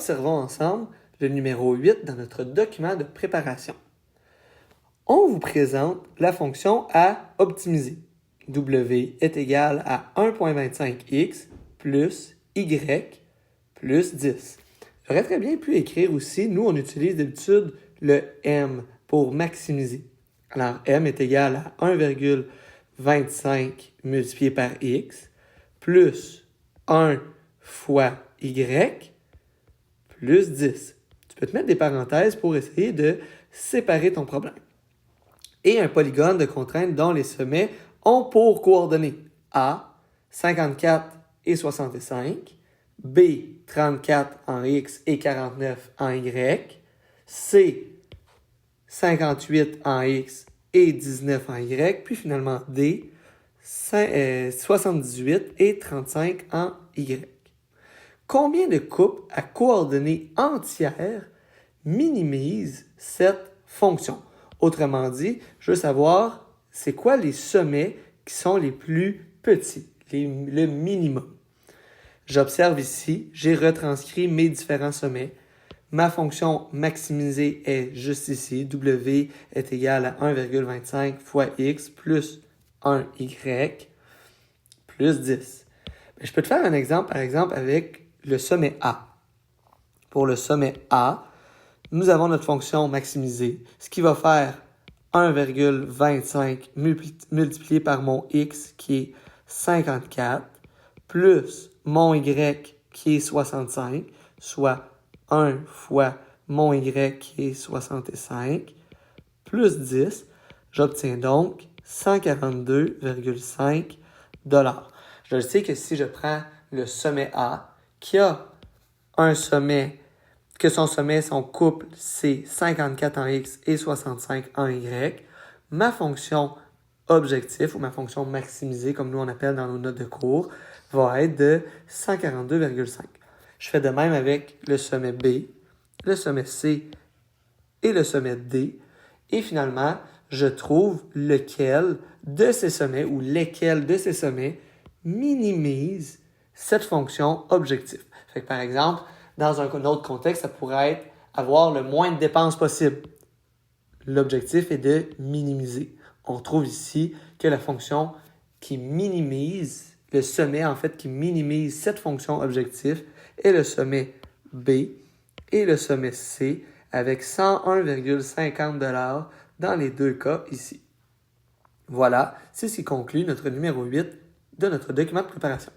Observons ensemble le numéro 8 dans notre document de préparation. On vous présente la fonction à optimiser. W est égal à 1,25x plus y plus 10. J'aurais très bien pu écrire aussi, nous on utilise d'habitude le m pour maximiser. Alors m est égal à 1,25 multiplié par x plus 1 fois y plus 10. Tu peux te mettre des parenthèses pour essayer de séparer ton problème. Et un polygone de contrainte dont les sommets ont pour coordonnées A, 54 et 65, B, 34 en X et 49 en Y, C, 58 en X et 19 en Y, puis finalement D, 78 et 35 en Y. Combien de couples à coordonnées entières minimisent cette fonction? Autrement dit, je veux savoir c'est quoi les sommets qui sont les plus petits, le minimum. J'observe ici, j'ai retranscrit mes différents sommets. Ma fonction maximisée est juste ici. W est égal à 1,25 fois x plus 1y plus 10. Je peux te faire un exemple, par exemple, avec le sommet A. Pour le sommet A, nous avons notre fonction maximisée, ce qui va faire 1,25 multiplié par mon x qui est 54, plus mon y qui est 65, soit 1 fois mon y qui est 65, plus 10, j'obtiens donc 142,5 $. Je sais que si je prends le sommet A, qui a un sommet, que son sommet, son couple, c'est 54 en X et 65 en Y, ma fonction objectif ou ma fonction maximisée, comme nous on appelle dans nos notes de cours, va être de 142,5. Je fais de même avec le sommet B, le sommet C et le sommet D. Et finalement, je trouve lequel de ces sommets ou lesquels de ces sommets minimise cette fonction objectif. Fait que par exemple, dans un autre contexte, ça pourrait être avoir le moins de dépenses possible. L'objectif est de minimiser. On trouve ici que la fonction qui minimise, le sommet en fait qui minimise cette fonction objectif est le sommet B et le sommet C avec 101,50 $ dans les deux cas ici. Voilà, c'est ce qui conclut notre numéro 8 de notre document de préparation.